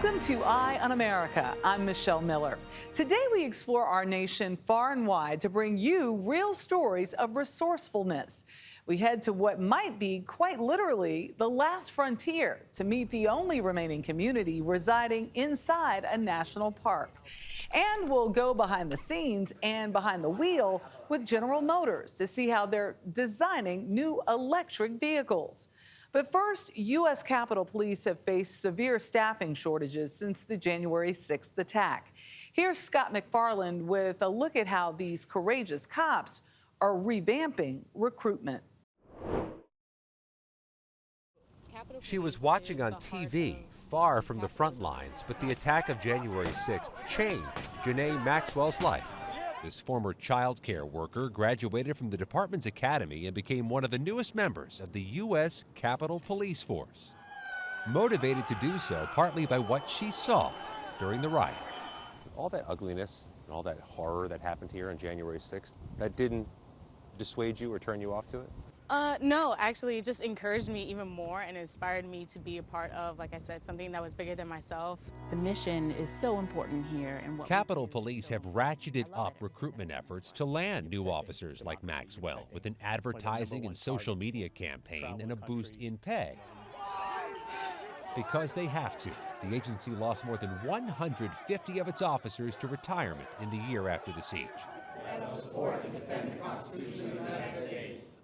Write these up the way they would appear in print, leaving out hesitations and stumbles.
Welcome to Eye on America. I'm Michelle Miller. Today we explore our nation far and wide to bring you real stories of resourcefulness. We head to what might be quite literally the last frontier to meet the only remaining community residing inside a national park. And we'll go behind the scenes and behind the wheel with General Motors to see how they're designing new electric vehicles. But first, U.S. Capitol Police have faced severe staffing shortages since the January 6th attack. Here's Scott McFarland with a look at how these courageous cops are revamping recruitment. She was watching on TV, far from the front lines, but the attack of January 6th changed Janae Maxwell's life. This former child care worker graduated from the department's academy and became one of the newest members of the U.S. Capitol Police Force. Motivated to do so partly by what she saw during the riot. All that ugliness and all that horror that happened here on January 6th, that didn't dissuade you or turn you off to it? No, actually, it just encouraged me even more and inspired me to be a part of, like I said, something that was bigger than myself. The mission is so important here. And what Capitol Police have ratcheted up recruitment efforts to land new officers like Maxwell with an advertising and social media campaign and a boost in pay. Because they have to. The agency lost more than 150 of its officers to retirement in the year after the siege.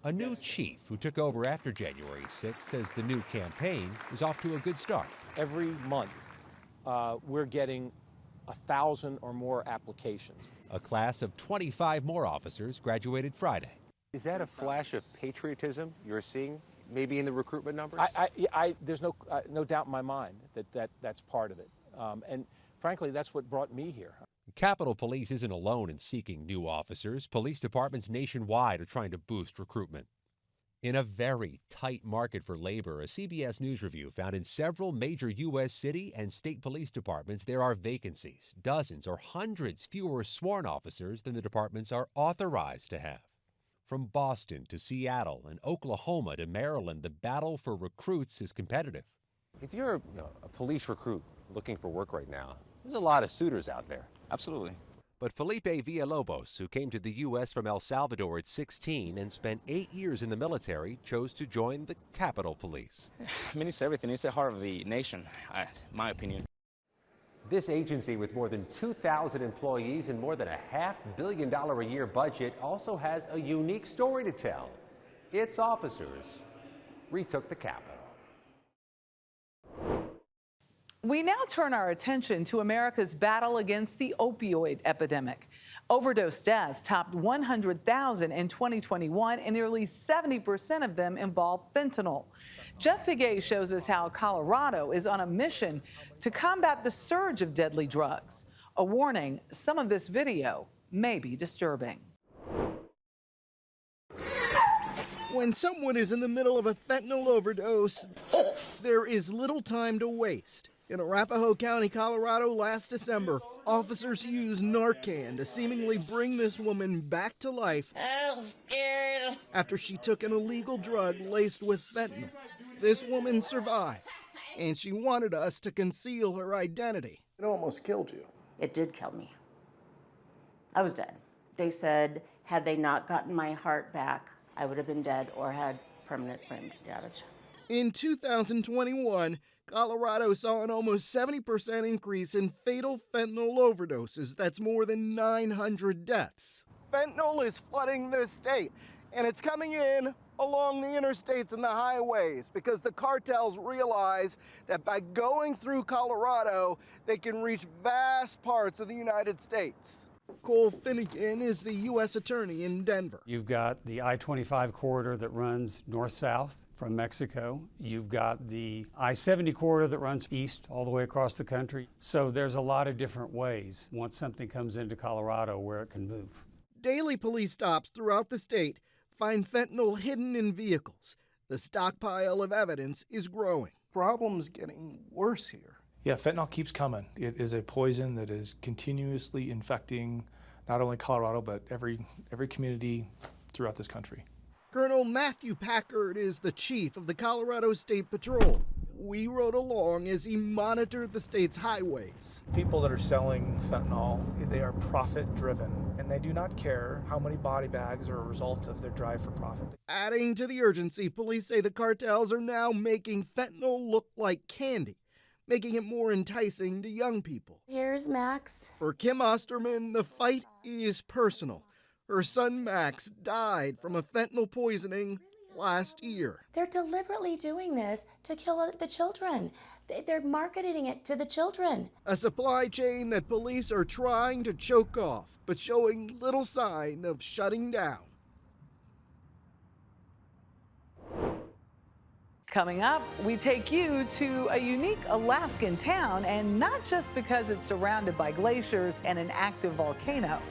A new chief who took over after January 6th says the new campaign is off to a good start. Every month, we're getting 1,000 or more applications. A class of 25 more officers graduated Friday. Is that a flash of patriotism you're seeing maybe in the recruitment numbers? There's no doubt in my mind that's part of it. And frankly, that's what brought me here. Capitol Police isn't alone in seeking new officers. Police departments nationwide are trying to boost recruitment. In a very tight market for labor, a CBS News review found in several major U.S. city and state police departments there are vacancies, dozens or hundreds fewer sworn officers than the departments are authorized to have. From Boston to Seattle and Oklahoma to Maryland, the battle for recruits is competitive. If you're a police recruit looking for work right now, there's a lot of suitors out there. Absolutely. But Felipe Villalobos, who came to the U.S. from El Salvador at 16 and spent 8 years in the military, chose to join the Capitol Police. I mean, it's everything. It's the heart of the nation, my opinion. This agency, with more than 2,000 employees and more than a $500 million a year budget, also has a unique story to tell. Its officers retook the Capitol. We now turn our attention to America's battle against the opioid epidemic. Overdose deaths topped 100,000 in 2021, and nearly 70% of them involve fentanyl. Jeff Piguet shows us how Colorado is on a mission to combat the surge of deadly drugs. A warning, some of this video may be disturbing. When someone is in the middle of a fentanyl overdose, there is little time to waste. In Arapahoe County, Colorado, last December, officers used Narcan to seemingly bring this woman back to life after she took an illegal drug laced with fentanyl. This woman survived, and she wanted us to conceal her identity. It almost killed you. It did kill me. I was dead. They said, had they not gotten my heart back, I would have been dead or had permanent brain damage. In 2021, Colorado saw an almost 70% increase in fatal fentanyl overdoses. That's more than 900 deaths. Fentanyl is flooding this state, and it's coming in along the interstates and the highways because the cartels realize that by going through Colorado, they can reach vast parts of the United States. Cole Finnegan is the U.S. Attorney in Denver. You've got the I-25 corridor that runs north-south from Mexico. You've got the I-70 corridor that runs east all the way across the country. So there's a lot of different ways once something comes into Colorado where it can move. Daily police stops throughout the state find fentanyl hidden in vehicles. The stockpile of evidence is growing. Problem's getting worse here. Yeah, fentanyl keeps coming. It is a poison that is continuously infecting not only Colorado, but every community throughout this country. Colonel Matthew Packard is the chief of the Colorado State Patrol. we rode along as he monitored the state's highways. People that are selling fentanyl, they are profit-driven, and they do not care how many body bags are a result of their drive for profit. Adding to the urgency, police say the cartels are now making fentanyl look like candy, making it more enticing to young people. Here's Max. For Kim Osterman, the fight is personal. Her son Max died from a fentanyl poisoning last year. They're deliberately doing this to kill the children. They're marketing it to the children. A supply chain that police are trying to choke off, but showing little sign of shutting down. Coming up, we take you to a unique Alaskan town, and not just because it's surrounded by glaciers and an active volcano.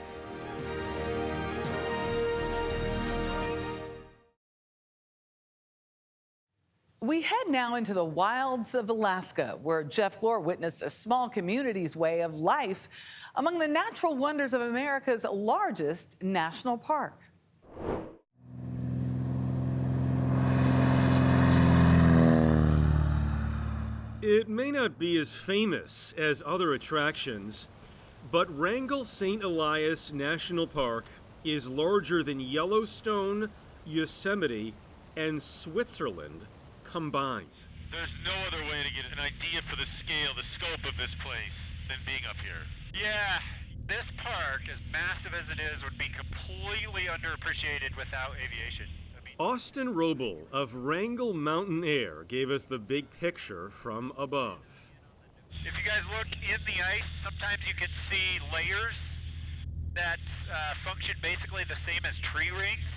We head now into the wilds of Alaska, where Jeff Glore witnessed a small community's way of life among the natural wonders of America's largest national park. It may not be as famous as other attractions, but Wrangell St. Elias National Park is larger than Yellowstone, Yosemite, and Switzerland combined. There's no other way to get an idea for the scale, the scope of this place than being up here. Yeah, this park, as massive as it is, would be completely underappreciated without aviation. Austin Roble of Wrangell Mountain Air gave us the big picture from above. If you guys look in the ice, sometimes you can see layers that function basically the same as tree rings.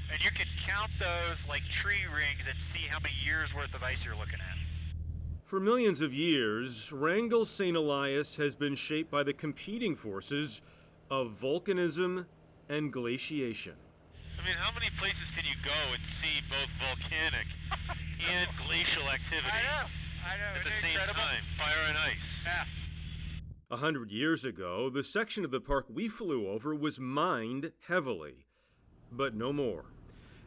And you can count those like tree rings and see how many years worth of ice you're looking at. For millions of years, Wrangell St. Elias has been shaped by the competing forces of volcanism and glaciation. I mean, how many places can you go and see both volcanic and glacial activity I know. At the same time, fire and ice? Yeah. 100 years ago, the section of the park we flew over was mined heavily, but no more.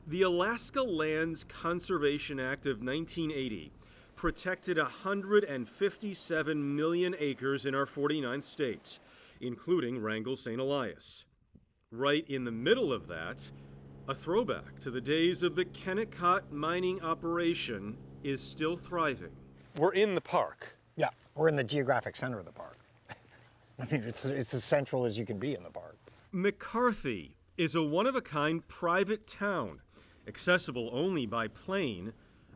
The Alaska Lands Conservation Act of 1980 protected 157 million acres in our 49 states, including Wrangell St. Elias. Right in the middle of that, a throwback to the days of the Kennecott mining operation is still thriving. We're in the park. Yeah, we're in the geographic center of the park. I mean, it's as central as you can be in the park. McCarthy is a one-of-a-kind private town, accessible only by plane,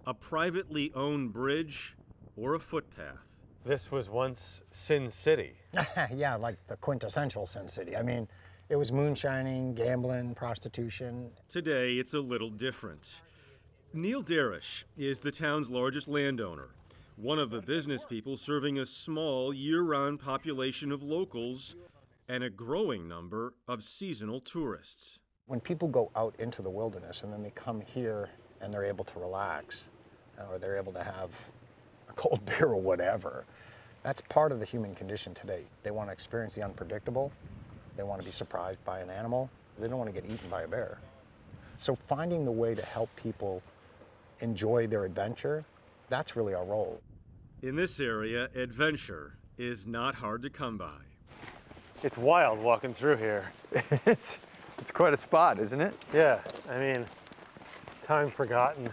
a privately owned bridge, or a footpath. This was once Sin City. Yeah, like the quintessential Sin City. I mean, it was moonshining, gambling, prostitution. Today, it's a little different. Neil Darish is the town's largest landowner, one of the business people serving a small year-round population of locals and a growing number of seasonal tourists. When people go out into the wilderness and then they come here and they're able to relax, or they're able to have a cold beer or whatever, that's part of the human condition today. They want to experience the unpredictable. They want to be surprised by an animal. They don't want to get eaten by a bear. So finding the way to help people enjoy their adventure, that's really our role. In this area, adventure is not hard to come by. It's wild walking through here. It's quite a spot, isn't it? Yeah, I mean, time forgotten.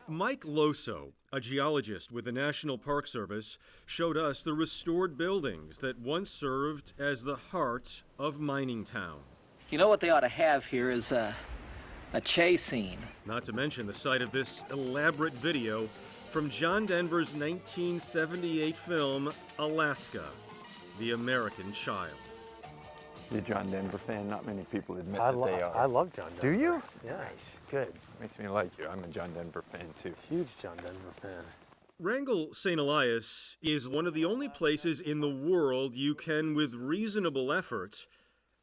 Mike Loso, a geologist with the National Park Service, showed us the restored buildings that once served as the heart of Mining Town. You know what they ought to have here is a chase scene. Not to mention the site of this elaborate video from John Denver's 1978 film, Alaska, The American Child. You're a John Denver fan. Not many people admit I that they are. I love John Denver. Do you? Yeah. Nice. Good. Makes me like you. I'm a John Denver fan, too. Huge John Denver fan. Wrangell St. Elias is one of the only places in the world you can, with reasonable effort,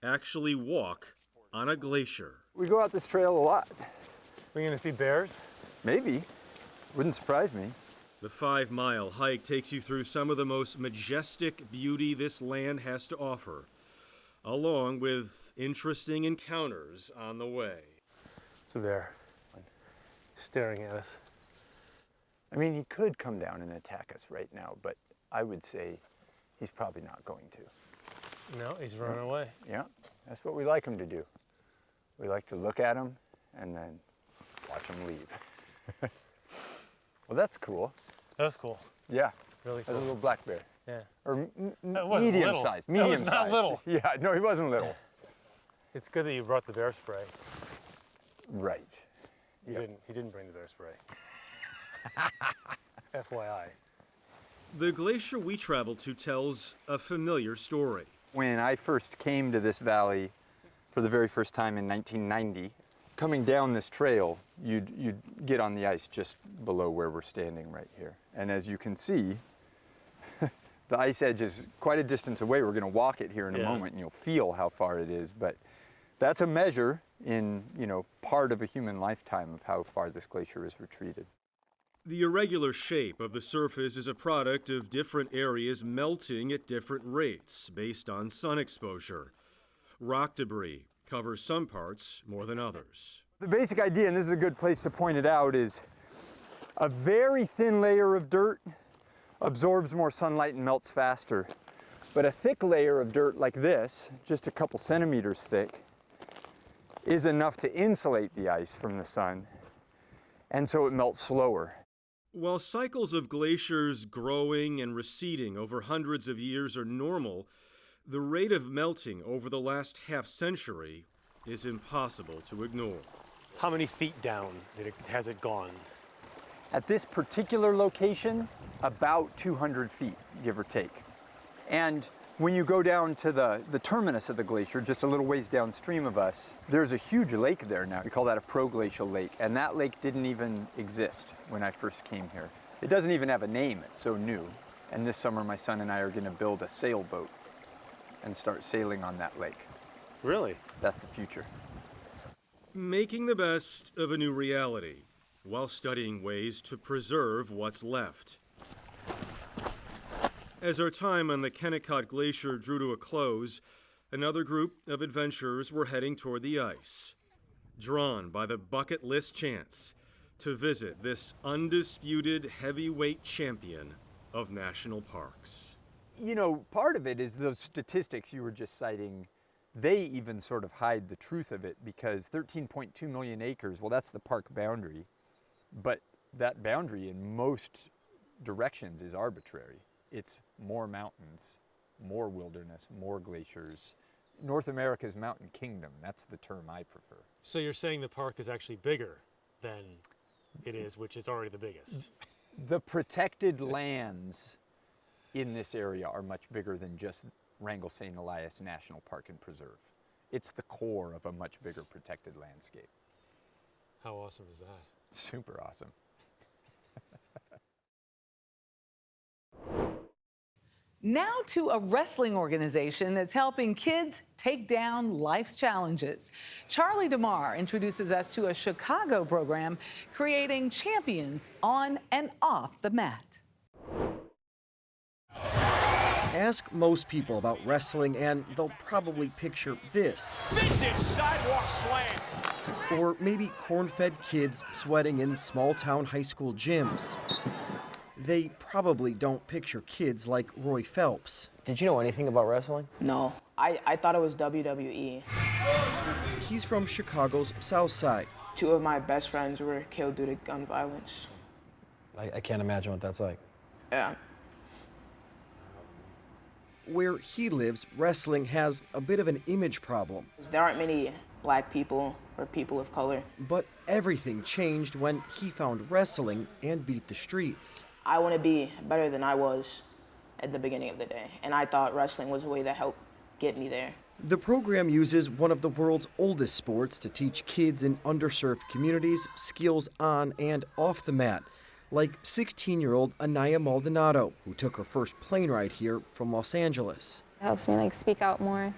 actually walk on a glacier. We go out this trail a lot. We gonna see bears? Maybe. Wouldn't surprise me. The 5-mile hike takes you through some of the most majestic beauty this land has to offer, along with interesting encounters on the way. It's a bear staring at us. I mean, he could come down and attack us right now, but I would say he's probably not going to. No, he's running away. Yeah, that's what we like him to do. We like to look at him and then watch him leave. Well, that's cool. That's cool. Yeah. Really cool. That's a little black bear. Yeah. Or wasn't medium little. sized. That Medium was not sized. little. Yeah, no, he wasn't little. It's good that you brought the bear spray. Right. He didn't bring the bear spray. FYI. The glacier we traveled to tells a familiar story. When I first came to this valley for the very first time in 1990, coming down this trail, you'd get on the ice just below where we're standing right here. And as you can see, the ice edge is quite a distance away. We're going to walk it here in a moment, and you'll feel how far it is. But that's a measure in, part of a human lifetime of how far this glacier is retreated. The irregular shape of the surface is a product of different areas melting at different rates based on sun exposure. Rock debris covers some parts more than others. The basic idea, and this is a good place to point it out, is a very thin layer of dirt absorbs more sunlight and melts faster. But a thick layer of dirt like this, just a couple centimeters thick, is enough to insulate the ice from the sun, and so it melts slower. While cycles of glaciers growing and receding over hundreds of years are normal, the rate of melting over the last half-century is impossible to ignore. How many feet down has it gone? At this particular location, about 200 feet, give or take. And when you go down to the terminus of the glacier, just a little ways downstream of us, there's a huge lake there now. We call that a proglacial lake, and that lake didn't even exist when I first came here. It doesn't even have a name, it's so new. And this summer, my son and I are going to build a sailboat and start sailing on that lake. Really? That's the future. Making the best of a new reality while studying ways to preserve what's left. As our time on the Kennecott Glacier drew to a close, another group of adventurers were heading toward the ice, drawn by the bucket list chance to visit this undisputed heavyweight champion of national parks. Part of it is those statistics you were just citing. They even sort of hide the truth of it, because 13.2 million acres, well, that's the park boundary, but that boundary in most directions is arbitrary. It's more mountains, more wilderness, more glaciers. North America's mountain kingdom, that's the term I prefer. So you're saying the park is actually bigger than it is, which is already the biggest? The protected lands in this area are much bigger than just Wrangell St. Elias National Park and Preserve. It's the core of a much bigger protected landscape. How awesome is that? Super awesome. Now to a wrestling organization that's helping kids take down life's challenges. Charlie DeMar introduces us to a Chicago program creating champions on and off the mat. Ask most people about wrestling and they'll probably picture this. Vintage sidewalk slam. Or maybe corn-fed kids sweating in small-town high school gyms. They probably don't picture kids like Roy Phelps. Did you know anything about wrestling? No, I thought it was WWE. He's from Chicago's South Side. 2 of my best friends were killed due to gun violence. I can't imagine what that's like. Yeah. Where he lives, wrestling has a bit of an image problem. There aren't many black people or people of color. But everything changed when he found wrestling and beat the streets. I want to be better than I was at the beginning of the day, and I thought wrestling was a way that helped get me there. The program uses one of the world's oldest sports to teach kids in underserved communities skills on and off the mat, like 16-year-old Anaya Maldonado, who took her first plane ride here from Los Angeles. It helps me speak out more,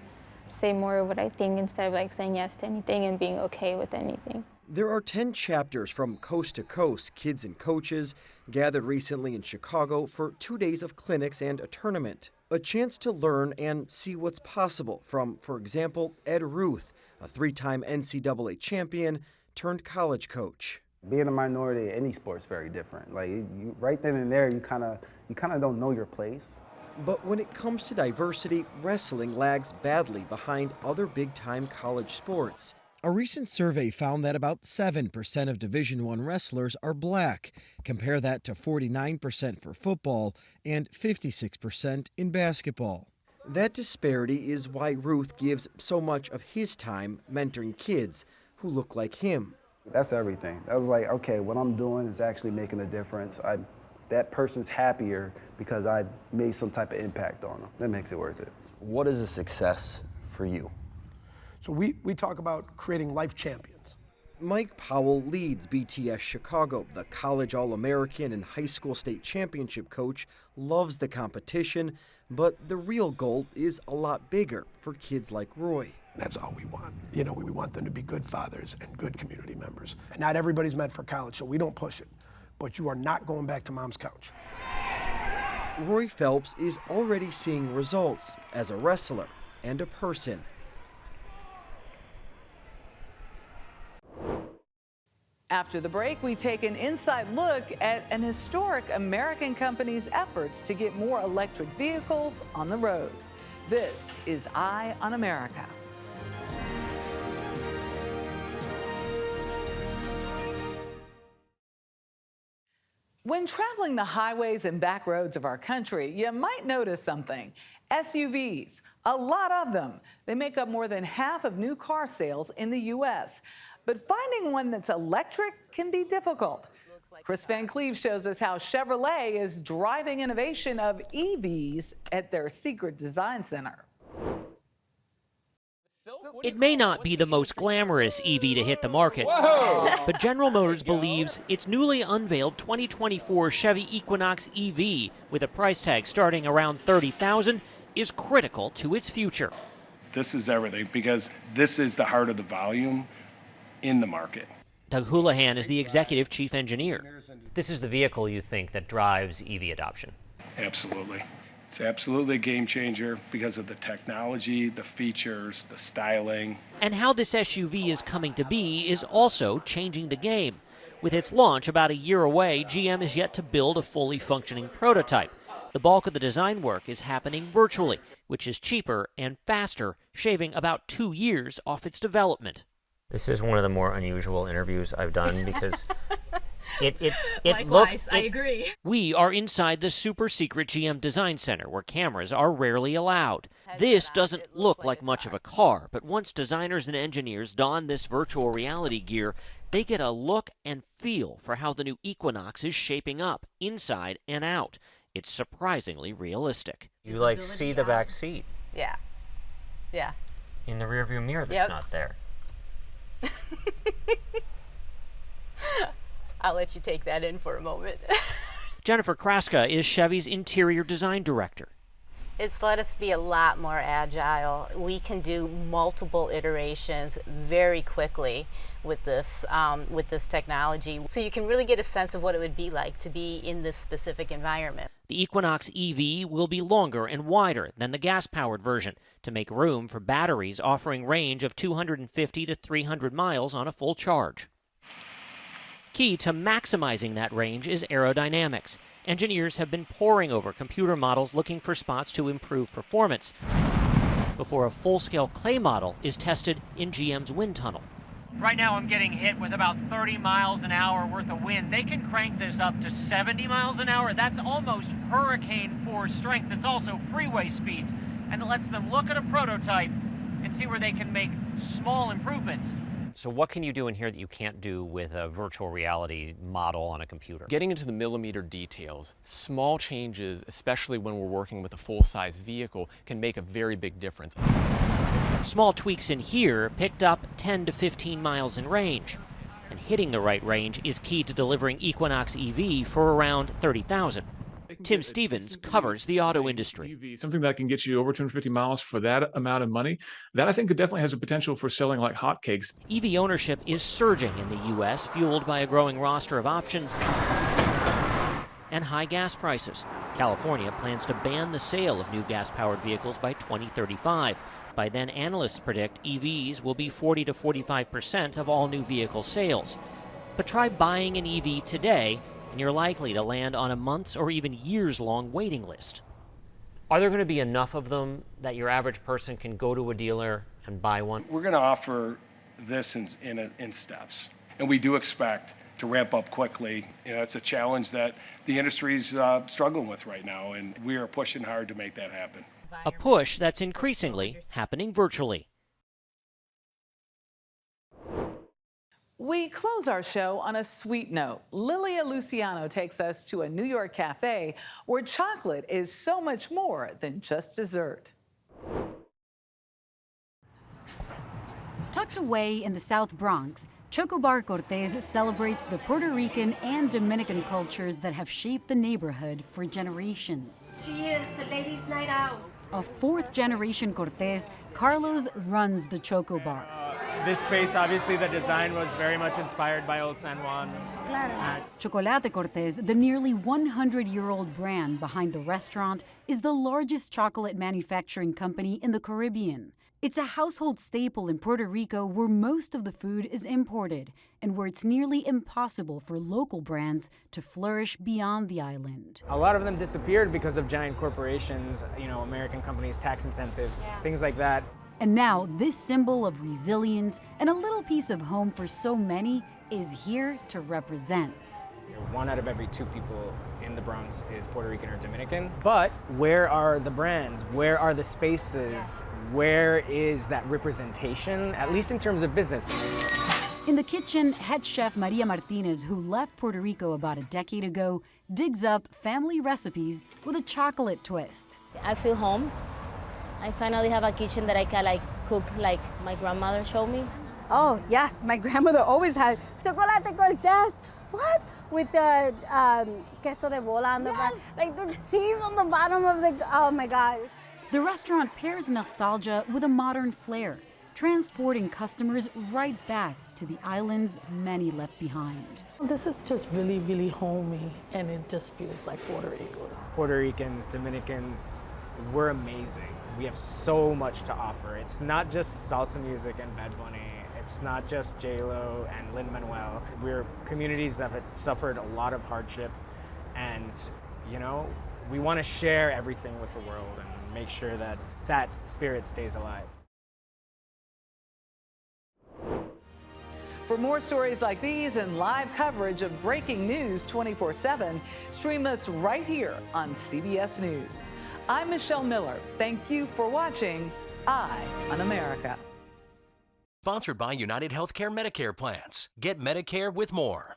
say more of what I think instead of saying yes to anything and being okay with anything. There are 10 chapters from coast to coast, kids and coaches, gathered recently in Chicago for 2 days of clinics and a tournament. A chance to learn and see what's possible from, for example, Ed Ruth, a 3-time NCAA champion turned college coach. Being a minority in any sport is very different. Like you, right then and there, you kind of don't know your place. But when it comes to diversity, wrestling lags badly behind other big-time college sports. A recent survey found that about 7% of Division I wrestlers are black. Compare that to 49% for football and 56% in basketball. That disparity is why Ruth gives so much of his time mentoring kids who look like him. That's everything. That was like, okay, what I'm doing is actually making a difference. That person's happier because I made some type of impact on them. That makes it worth it. What is a success for you? So we talk about creating life champions. Mike Powell leads BTS Chicago. The college All-American and high school state championship coach loves the competition, but the real goal is a lot bigger for kids like Roy. That's all we want. You know, we want them to be good fathers and good community members. And not everybody's meant for college, so we don't push it. But you are not going back to mom's couch. Roy Phelps is already seeing results as a wrestler and a person. After the break, we take an inside look at an historic American company's efforts to get more electric vehicles on the road. This is Eye on America. When traveling the highways and back roads of our country, you might notice something. SUVs, a lot of them. They make up more than half of new car sales in the U.S. But finding one that's electric can be difficult. Chris Van Cleve shows us how Chevrolet is driving innovation of EVs at their secret design center. It may not be the most glamorous EV to hit the market, but General Motors believes its newly unveiled 2024 Chevy Equinox EV, with a price tag starting around $30,000, is critical to its future. This is everything because this is the heart of the volume in the market. Doug Houlihan is the executive chief engineer. This is the vehicle you think that drives EV adoption? Absolutely. It's absolutely a game changer because of the technology, the features, the styling. And how this SUV is coming to be is also changing the game. With its launch about a year away, GM is yet to build a fully functioning prototype. The bulk of the design work is happening virtually, which is cheaper and faster, shaving about 2 years off its development. This is one of the more unusual interviews I've done because Likewise, I agree. We are inside the super secret GM Design Center where cameras are rarely allowed. This doesn't look like much of a car, but once designers and engineers don this virtual reality gear, they get a look and feel for how the new Equinox is shaping up, inside and out. It's surprisingly realistic. You like see the back seat. Yeah. Yeah. In the rearview mirror that's not there. I'll let you take that in for a moment. Jennifer Kraska is Chevy's interior design director. It's let us be a lot more agile. We can do multiple iterations very quickly with this technology. So you can really get a sense of what it would be like to be in this specific environment. The Equinox EV will be longer and wider than the gas-powered version to make room for batteries offering range of 250 to 300 miles on a full charge. Key to maximizing that range is aerodynamics. Engineers have been poring over computer models looking for spots to improve performance before a full-scale clay model is tested in GM's wind tunnel. Right now I'm getting hit with about 30 miles an hour worth of wind. They can crank this up to 70 miles an hour. That's almost hurricane force strength. It's also freeway speeds. And it lets them look at a prototype and see where they can make small improvements. So what can you do in here that you can't do with a virtual reality model on a computer? Getting into the millimeter details, small changes, especially when we're working with a full-size vehicle, can make a very big difference. Small tweaks in here picked up 10 to 15 miles in range. And hitting the right range is key to delivering Equinox EV for around $30,000. Tim Stevens covers the auto industry. Something that can get you over 250 miles for that amount of money, that I think it definitely has a potential for selling like hotcakes. EV ownership is surging in the U.S., fueled by a growing roster of options and high gas prices. California plans to ban the sale of new gas-powered vehicles by 2035. By then, analysts predict EVs will be 40 to 45% of all new vehicle sales. But try buying an EV today, and you're likely to land on a months or even years-long waiting list. Are there going to be enough of them that your average person can go to a dealer and buy one? We're going to offer this in steps, and we do expect to ramp up quickly. You know, it's a challenge that the industry's struggling with right now, and we are pushing hard to make that happen. A push that's increasingly happening virtually. We close our show on a sweet note. Lilia Luciano takes us to a New York cafe where chocolate is so much more than just dessert. Tucked away in the South Bronx, Choco Bar Cortez celebrates the Puerto Rican and Dominican cultures that have shaped the neighborhood for generations. Cheers to ladies' night out. A fourth-generation Cortez, Carlos runs the Choco Bar. This space, obviously, the design was very much inspired by Old San Juan. Chocolate Cortez, the nearly 100-year-old brand behind the restaurant, is the largest chocolate manufacturing company in the Caribbean. It's a household staple in Puerto Rico where most of the food is imported and where it's nearly impossible for local brands to flourish beyond the island. A lot of them disappeared because of giant corporations, American companies, tax incentives, things like that. And now this symbol of resilience and a little piece of home for so many is here to represent. 1 out of every 2 people in the Bronx is Puerto Rican or Dominican. But where are the brands? Where are the spaces? Where is that representation, at least in terms of business? In the kitchen, head chef Maria Martinez, who left Puerto Rico about a decade ago, digs up family recipes with a chocolate twist. I feel home. I finally have a kitchen that I can cook like my grandmother showed me. Oh, yes, my grandmother always had chocolate cortez. What? With the queso de bola on the back, like the cheese on the bottom of the, oh my God. The restaurant pairs nostalgia with a modern flair, transporting customers right back to the island's many left behind. This is just really, really homey, and it just feels like Puerto Rico. Puerto Ricans, Dominicans, we're amazing. We have so much to offer. It's not just salsa music and Bad Bunny. It's not just J-Lo and Lin-Manuel. We're communities that have suffered a lot of hardship, and we want to share everything with the world and make sure that that spirit stays alive. For more stories like these and live coverage of breaking news 24/7, stream us right here on CBS News. I'm Michelle Miller. Thank you for watching Eye on America. Sponsored by United Healthcare Medicare Plans. Get Medicare with more.